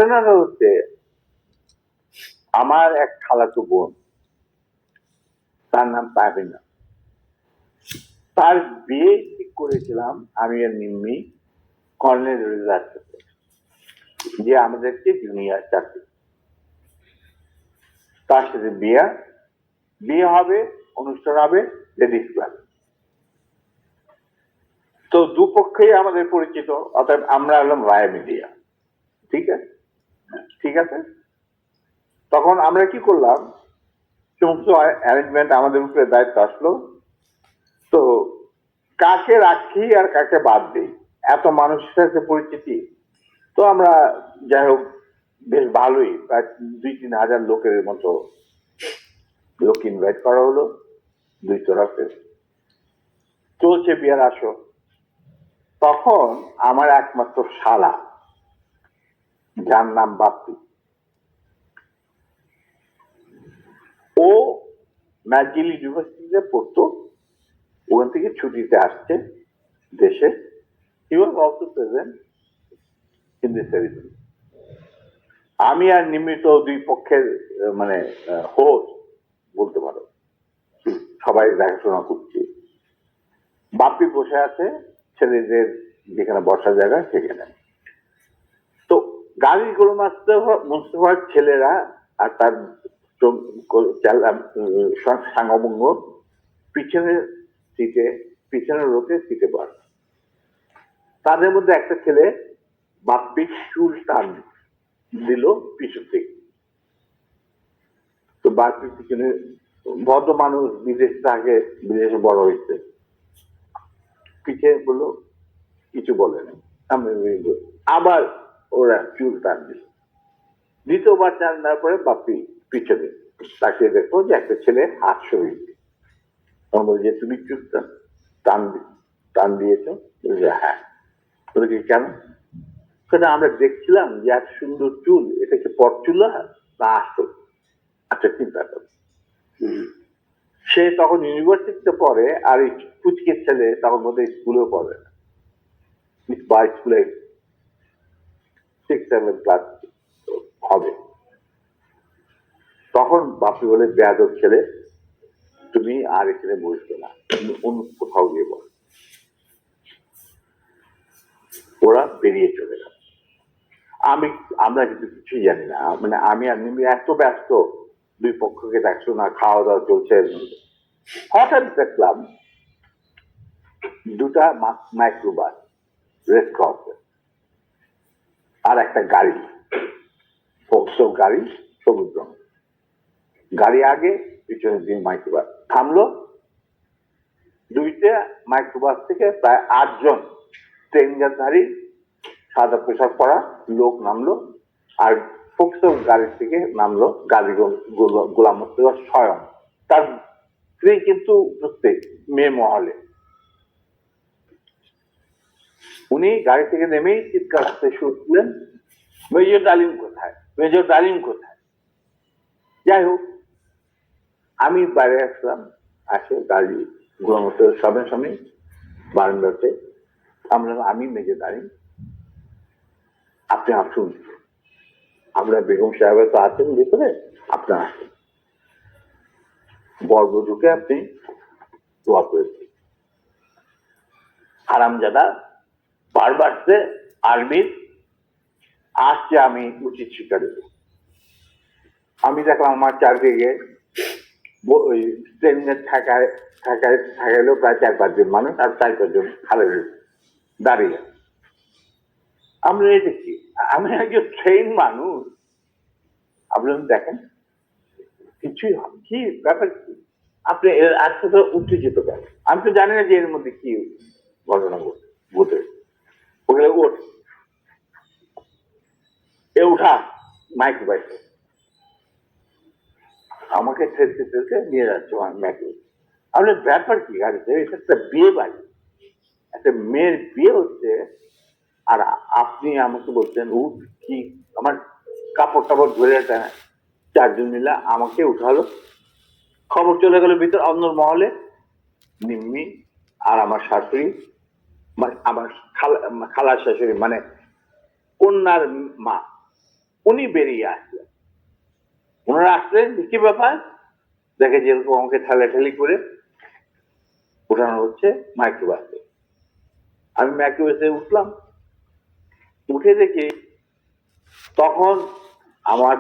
ঘটনাটা হচ্ছে আমার এক খালাতো বোন, তার নাম পাবিনা। তার বিয়ে ঠিক করেছিলাম আমি আর নিম্মি কর্নেল রেজার সাথে, যে আমাদেরকে জুনিয়র চাকরি। তার সাথে বিয়ে হবে, অনুষ্ঠান হবে লেডিস ক্লাব। তো দুপক্ষেই আমাদের পরিচিত, অর্থাৎ আমরা হলাম রায় মিডিয়া। ঠিক আছে, ঠিক আছে। তখন আমরা কি করলাম, সমস্ত অ্যারেঞ্জমেন্ট আমাদের উপরে দায়িত্ব আসলো। তো কাকে রাখি আর কাকে বাদ দিই, এত মানুষের সাথে পরিচিতি। তো আমরা যাই হোক বেশ ভালোই, প্রায় 2-3 হাজার লোকের মতো লোক ইনভাইট করা হলো, দুই তরফে চলছে বিয়ার আসর। তখন আমার একমাত্র শালা, যার নাম বাপ্পি, ও ম্যাকগিল ইউনিভার্সিটিতে পড়তো, ওখান থেকে ছুটিতে আসছে দেশে। He was also present in this ceremony. আমি আর নিমিত দুই পক্ষের মানে হোস্ট বলতে পারো, সবাই দেখাশোনা করছি। বাপ্পি বসে আছে ছেলেদের যেখানে বসার জায়গা সেখানে। তো গাড়িগুলো মুস্তফার ছেলেরা আর তার সাঙ্গভঙ্গ পিছনের সিটে, পিছনের রোতে সিটে বসে। তাদের মধ্যে একটা ছেলে বাপ্পির চুল টান দিল পিছু থেকে। তো বাপ্পির পিছনে, ভদ্র মানুষ, বিদেশ থাকে, বিদেশে বড় হয়েছে, পিছিয়ে বললো, কিছু বলে না। আবার ওরা চুল টান দিল। দ্বিতীয়বার টান দেওয়ার পরে বাপ্পি পিছনে তাকিয়ে দেখো যে একটা ছেলে হাত সরিয়ে। তখন বলছে, তুমি চুলটা টান দিয়েছ? হ্যাঁ। বলে কেন? সেটা আমরা দেখছিলাম যে এত সুন্দর চুল, এটা কি পট চুল না আসল? আচ্ছা, চিন্তা করো। সে তখন ইউনিভার্সিটিতে পড়ে, আর এই পুচকে ছেলে তখন বোধহয় স্কুলেও পড়ে না, বা স্কুলে 6-7 ক্লাস হবে। তখন বাপি বলে, বেয়াদব ছেলে, তুমি আর এখানে বসবে না, তুমি অন্য কোথাও গিয়ে বল। ওরা বেরিয়ে চলে গেল। আমরা কিন্তু কিছুই জানি না, মানে আমি আর নিমি এত ব্যস্ত, দুই পক্ষকে দেখছো না, খাওয়া দাওয়া চলছে। হঠাৎ দেখলাম দুটা মাইক্রোবাস রেড ক্রসে, আর একটা গাড়ি, ফোকসো গাড়ি, সবুজ রঙ গাড়ি, আগে পিছনে দিন মাইক্রোবাস থামলো। দুইটা মাইক্রোবাস থেকে প্রায় 8 জন ট্রেনজারধারী সাদা পোশাক পরা লোক নামলো, আর ফোকসো গাড়ি থেকে নামলো গাড়ি গোলাম মুস্তফা স্বয়ং। তার স্ত্রী কিন্তু প্রত্যেক মেয়ে মহলে। উনি গাড়ি থেকে নেমেই চিৎকার করতে শুরু করলেন, মেজর ডালিম কোথায়, মেজর ডালিম কোথায়? যাই হোক, আমি বাইরে আসলাম, আসে গাড়ি গোলাম মুস্তফার সামনে সামনে বারান্দাতে। আমি মেজর ডালিম, আপনি আসুন, আমরা বেগম সাহেবের তো আছেন ভিতরে, আপনার আসুন, বরবধূকে আপনি দোয়া করেছেন। হারামজাদা বারবার আর্মির আসছে, আমি উচিত স্বীকার দেব। আমি দেখলাম আমার চারদিকে ওই ট্রেনের থাকাইলেও প্রায় 4-5 জন মানুষ, আর 4-5 জন খালে দাঁড়িয়ে। আমরা এই দেখছি, আমি একজন ট্রেন মানুষ, আপনারা দেখেন কিছুই কি ব্যাপার, কি আপনি আজকে তো উত্তেজিত কেন? আমি তো জানি না যে এর মধ্যে কি ঘটনা ঘটে। ওখানে ওঠ, এ উঠা মাইক্রোবাইক, আমাকে ঠেলতে ঠেলতে নিয়ে যাচ্ছে মাইক্রোবাইক। আপনার ব্যাপার কি গাড়িতে? এটা একটা বিয়ে বাড়ি, একটা মেয়ের বিয়ে হচ্ছে, আর আপনি আমাকে বলছেন উঠ। কি আমার কাপড় টাপড় ধরে 4 জন মিলে আমাকে উঠালো। খবর চলে গেল ভিতর অন্য মহলে। নিম্মি আর আমার শাশুড়ি, মানে আমার খালার শাশুড়ি, মানে কন্যার মা, উনি বেরিয়ে আসলেন। ওনারা আসলেন, কি ব্যাপার, দেখে যেরকম আমাকে ঠেলাঠেলি করে উঠানো হচ্ছে মাইক্রোবাসে। আমি মাইক্রোবাসে উঠলাম, উঠে দেখি তখন আমার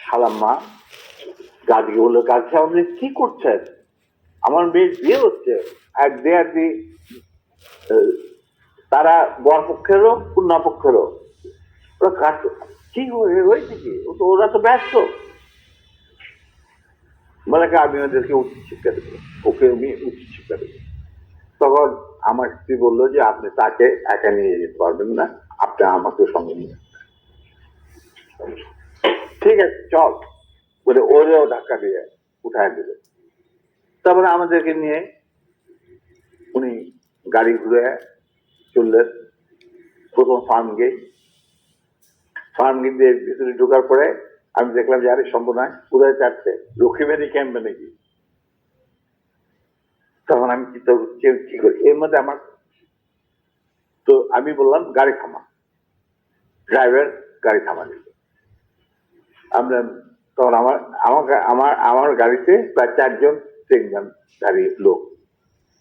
খালাম্মা গাজীকে বললো, গাজী আপনি কি করছেন, আমার মেয়ের বিয়ে হচ্ছে। এক দেয়ার দি তারা বর পক্ষেরও কন্যা পক্ষেরও ওরা কাজ কি হয়েছে কি, ওরা তো ব্যস্ত। মানে আমি ওদেরকে উচিত শিক্ষা দেবো, ওকে আমি উচিত শিক্ষা দেবো। তখন আমার স্ত্রী বললো যে আপনি তাকে একা নিয়ে যেতে পারবেন না, আপনি আমাকে সঙ্গে নিয়ে ঠিক আছে চল বলে ওরেও ধাক্কা দিয়ে উঠায় দিল। তারপরে আমাদেরকে নিয়ে উনি গাড়ি ঘুরে চললেন প্রথম ফার্ম গেট দিয়ে ভিতরে ঢোকার পরে আমি দেখলাম যে আরে সম্ভাবনা কোথায় চাচ্ছে লক্ষ্মীবাড়ি ক্যাম্পে নাকি। তখন আমি চিন্তা করছি কি করি এর মধ্যে আমার, তো আমি বললাম গাড়ি থামা, ড্রাইভার গাড়ি থামা দিল। আমরা তখন আমার গাড়িতে প্রায় 4-3 গাড়ি লোক,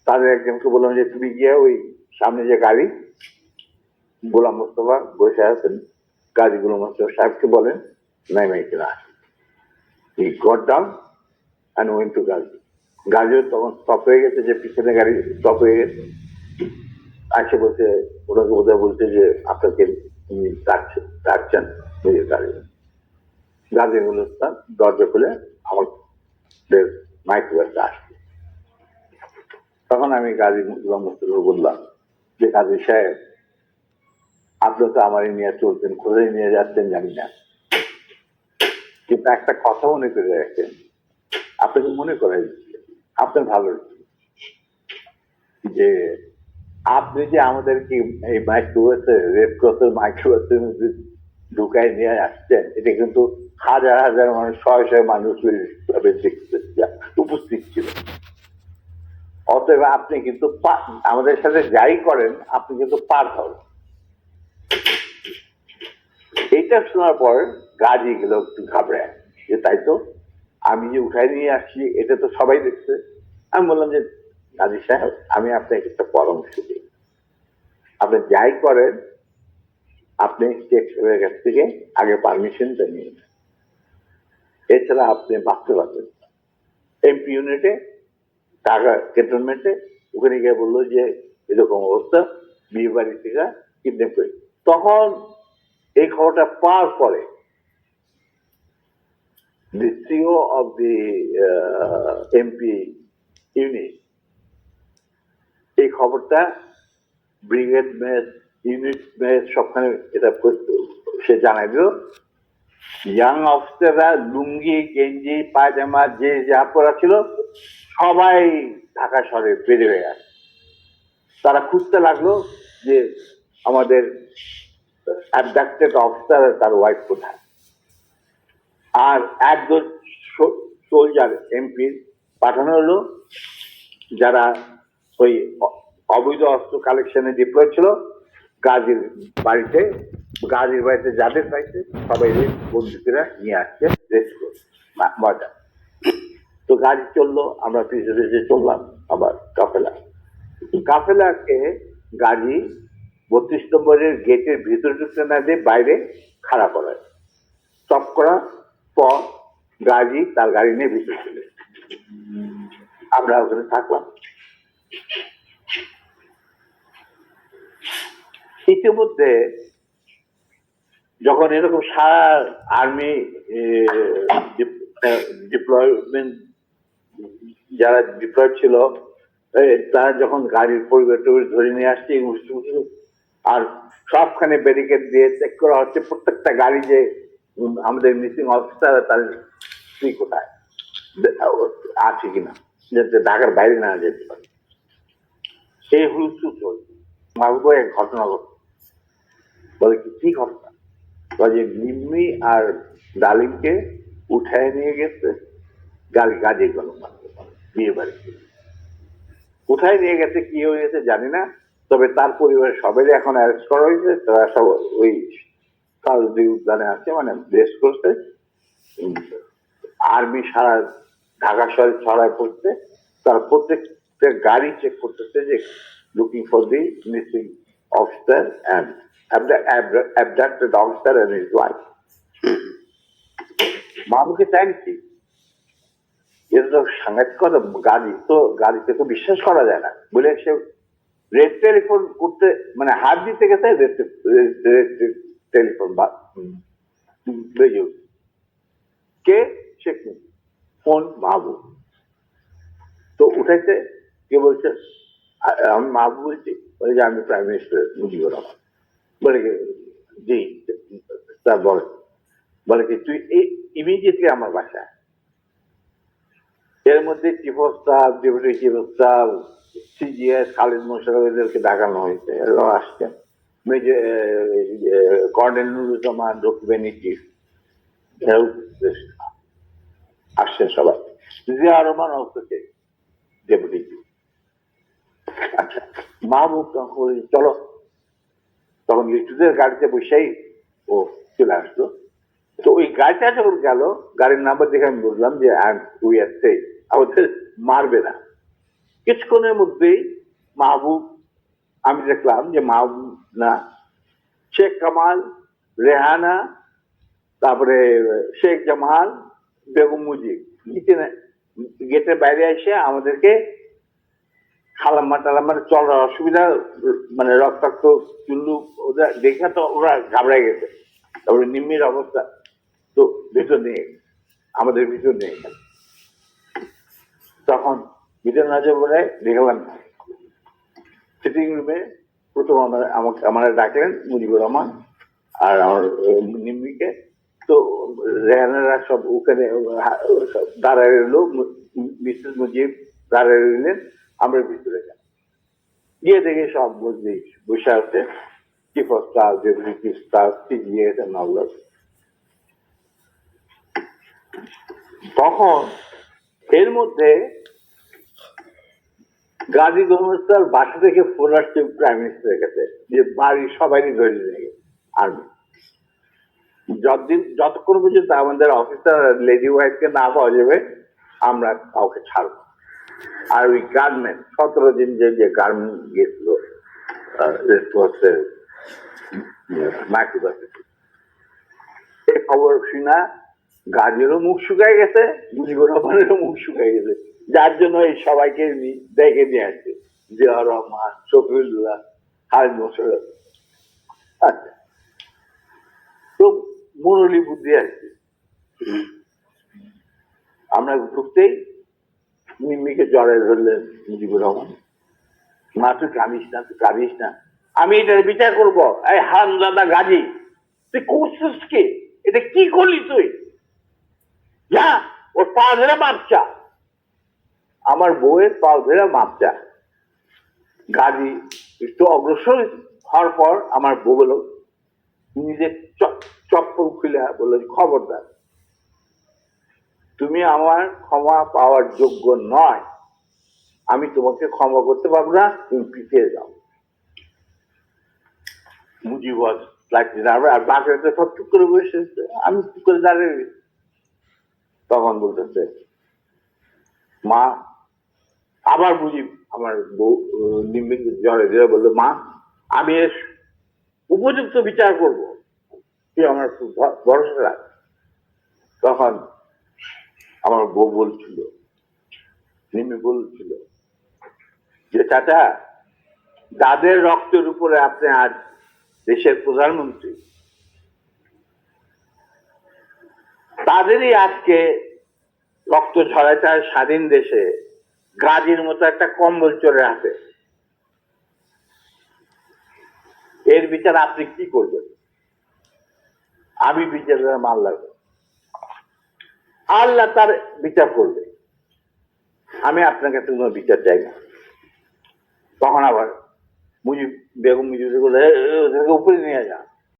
তাদের একজনকে বললাম যে তুমি গিয়ে ওই সামনে যে গাড়ি গোলাম মোস্তফা বসে আছেন, গাড়ি গোলাম মোস্তফা সাহেবকে বলেন নাই কিনা আসেন। He got down and went to Gazi. গাড়িও তখন স্টপ হয়ে গেছে, যে পিছনে গাড়ি স্টপ হয়ে গেছে। আসে বলছে, ওনাকে বোধহয় বলছে যে আপনাকে ডাকছেন নিজের গাড়ি। গাড়ি গুলোস্তান দরজা খুলে আমাদের মাইক্রোবাসে আসছে। তখন আমি গাড়ি বললাম যে গাজী সাহেব আপনি তো আমারই নিয়ে চলছেন, কোথায় নিয়ে যাচ্ছেন জানি না, কিন্তু একটা কথা মনে করে রাখেন, আপনাকে মনে করাই দিচ্ছে আপনার ভালো, যে আপনি যে আমাদেরকে এই মাইক্রোবাসে রেড ক্রসের মাইক্রোবাসের মধ্যে ঢুকায় নিয়ে আসছেন, এটা কিন্তু হাজার হাজার মানুষ, শয়ে শয়ে মানুষ উপস্থিত ছিল। অতএব আপনি কিন্তু আমাদের সাথে যাই করেন আপনি কিন্তু পার হবেন। এইটা শোনার পর গাজী গেল একটু ঘাবড়ায়, যে তাই তো আমি যে উঠাই নিয়ে আসছি এটা তো সবাই দেখছে। আমি বললাম যে গাজী সাহেব আমি আপনাকে একটা পরামর্শ দিই, আপনি যাই করেন আপনি টেক সাহেবের কাছ থেকে আগে পারমিশনটা নিয়ে নেন, এছাড়া আপনি বাঁচতে পারবেন। এমপি ইউনিটে ঢাকা ক্যান্টনমেন্টে ওখানে গিয়ে বললো যে এরকম অবস্থা, বিয়ে বাড়ি থেকে কিডন্যাপ করে। তখন এই খবরটা পাওয়ার পরে the CEO of the MP unit এই খবরটা ব্রিগেড মেস ইউনিট মেস সবখানে এটা সে জানাই দিল। ইয়াং অফিসাররা লুঙ্গি গেঞ্জি পায়জামা যে যা পরা ছিল সবাই ঢাকা শহরে বেড়ে হয়ে গেছে। তারা খুঁজতে লাগলো যে আমাদের অ্যাবডাক্টেড অফিসার তার ওয়াইফ কোথায়। আর একজন সোলজার এমপি পাঠানো হলো, যারা ওই অবৈধ অস্ত্র কালেকশনে ডিপ্লয় ছিল গাজীর বাড়িতে, যাদের বাড়িতে সবাই বন্দুকেরা নিয়ে আসছে রেস্ট করে মজা। তো গাড়ি চললো, আমরা পিছিয়ে পিছিয়ে চললাম আবার কাফেলাকে গাড়ি 32 নম্বরের গেটের ভিতরে ঢুকতে না দিয়ে বাইরে খাড়া করায়, স্টপ করা পর গাড়ি তার গাড়ি নিয়ে ভিতরে চলে, আমরা ওখানে থাকলাম। ইতিমধ্যে যখন এরকম সারা আর্মি ডিপ্লয়মেন্ট যারা ডিপ্লয় ছিল তারা যখন গাড়ির পরিবার ধরে নিয়ে আসছে আর সবখানে ব্যারিকেড দিয়ে চেক করা হচ্ছে প্রত্যেকটা গাড়ি যে আমাদের মিসিং অফিসার তাদের স্ত্রী কোথায় আছে কিনা, যাতে ঢাকার বাইরে না যেতে পারে। সেই হুলস্থুল চলছে। মাহবুব এক ঘটনা ঘটছে, বলে কি ঘটনা, বলে নিম্মি আর ডালিমকে উঠায় নিয়ে গেছে গাজী বিয়ে বাড়িতে। কোথায় নিয়ে গেছে কি হয়ে গেছে জানি না, তবে তার পরিবারের সবাই এখন অ্যারেস্ট করা হয়েছে। তারা সব ওই তাজুদ্দিন উদ্যানে আছে, মানে রেস্ট করছে। আর্মি সারা ঢাকা শহরে ছড়ায় পড়ছে, তার প্রত্যেকটা গাড়ি চেক করতেছে যে looking for the missing officer and abducted officer and his wife. মাহবুবকে চাইছি, এটা তো সাংঘাতিক কথা। গাড়িতে তো বিশ্বাস করা যায় না বলে সে রেড টেলিফোন করতে, মানে হাত দিতে গেছে, টেলিফোন বা বেজে উঠছে। কে? শেখ মুজিব। ফোন মাহবুব। তো উঠেছে, কে বলছে? আমি মাহবুব বলছি। বলে যে আমি প্রাইম মিনিস্টার মুজিবুর রহমান। বলে কি? জি স্যার বলেন। বলে কি তুই ইমিডিয়েটলি আমার বাসায়। এর মধ্যে chief of staff, deputy chief of staff, CGS, Khalid Mosharraf, এদেরকে ডাকানো হয়েছে, এরাও আসছেন। কর্নেল নুরুজ্জামান, রকিবানী চিফ, আসছেন সবাই। জিয়া রহমান অবস্থা ডেপুটি চিফ। আচ্ছা, মাহবুব তখন চলো, তখন লিটুদের গাড়িতে বসেই ও চলে আসলো। তো ওই গাড়িটা যখন গেল, গাড়ির নাম্বার দেখে আমি বুঝলাম যে উই আর সেফ, আমাদের মারবে না। কিছুক্ষণের মধ্যেই মাহবুব, আমি দেখলাম যে মাহবুব না, শেখ কামাল, রেহানা, তারপরে শেখ জামাল, বেগম মুজিব গেটের বাইরে এসে আমাদেরকে খালাম্মা টালাম্মার চলার অসুবিধা, মানে রক্তাক্ত চুল্লু, ওদের দেখে তো ওরা ঘাবড়ে গেছে। তারপরে নিম্মির অবস্থা তো ভিতর নিয়ে, আমাদের ভিতর নিয়ে গেল। তখন ভিতর না যাবো দেখলাম সিটিং রুমে প্রথম আমার ডাকলেন মুজিবুর রহমান আর আমার নিম্মিকে। তো রেহানারা সব ওখানে দাঁড়ায় রইল, মিসেস মুজিব দাঁড়ায় রইলেন, আমরা ভিতরে যাই। গিয়ে দেখে সব বসে আছে, chief of staff, deputy chief staff, CGS and all that. তখন এর মধ্যে গাজী গোমস্তার বাসা থেকে ফোন আসছে প্রাইম মিনিস্টারের কাছে যে বাড়ির সবাইকে ধরে নিয়ে গেছে আর্মি। যতক্ষণ পর্যন্ত আমাদের অফিসার লেডি ওয়াইফকে না পাওয়া যাবে আমরা কাউকে ছাড়বো। আর ওই গার্মেন্ট 17 দিন যে গার্মেন্ট গেছিল এই খবর শুনা গাজীরও মুখ শুকাই গেছে, মুজিবুর রহমানেরও মুখ শুকাই গেছে, যার জন্য এই সবাইকে দেখে নিয়ে আসছে, জিয়া রহমান, শফিউল্লাহ, খালিদ মোশাররফ। আচ্ছা, তো মুরলী বুদ্ধি আসছে। আমরা ঢুকতেই নিম্মিকে জড়াই ধরলেন মুজিবুর রহমান। মা তুই কাঁদিস না, তুই কাঁদিস না, আমি এটার বিচার করবো। এই হারামজাদা গাজী, তুই করছিস কি? এটা কি করলি তুই? যা ওর পা ধরে মাপ চা। আমার বউয়ের পা ধরে মাপ চা। গাজী একটু অগ্রসর হওয়ার পর আমার বউ বলল, নিজের চপ্পল খুলে বলল, খবরদার, তুমি আমার ক্ষমা পাওয়ার যোগ্য নয়, আমি তোমাকে ক্ষমা করতে পারবো না, তুমি পিছিয়ে যাও। মুজিব আর বাকিটা সব চুপ করে বসে, আমি চুপ করে দাঁড়িয়ে। তখন বলতেছে মা, আবার মুজিব আমার বউ নিম্মিক জড়ে দিয়ে বললো, মা আমি এর উপযুক্ত বিচার করব, তুই আমার ভরসা রাখ। তখন আমার বউ বলছিল, নিম্মি বলছিল যে চাচা, যাদের রক্তের উপরে আপনি আজ দেশের প্রধানমন্ত্রী, তাদেরই আজকে রক্ত ঝরাইতে হয় স্বাধীন দেশে, গাজীর মতো একটা কম্বল চলে আসে। এর বিচার আপনি কি করবেন? আমি বিচারের মাল লাগবে, আল্লাহ তার বিচার করবে, আমি আপনার কাছে কোনো বিচার চাই না। তখন আবার বেগম মুজিব বলে, ওদেরকে উপরে নিয়ে যা।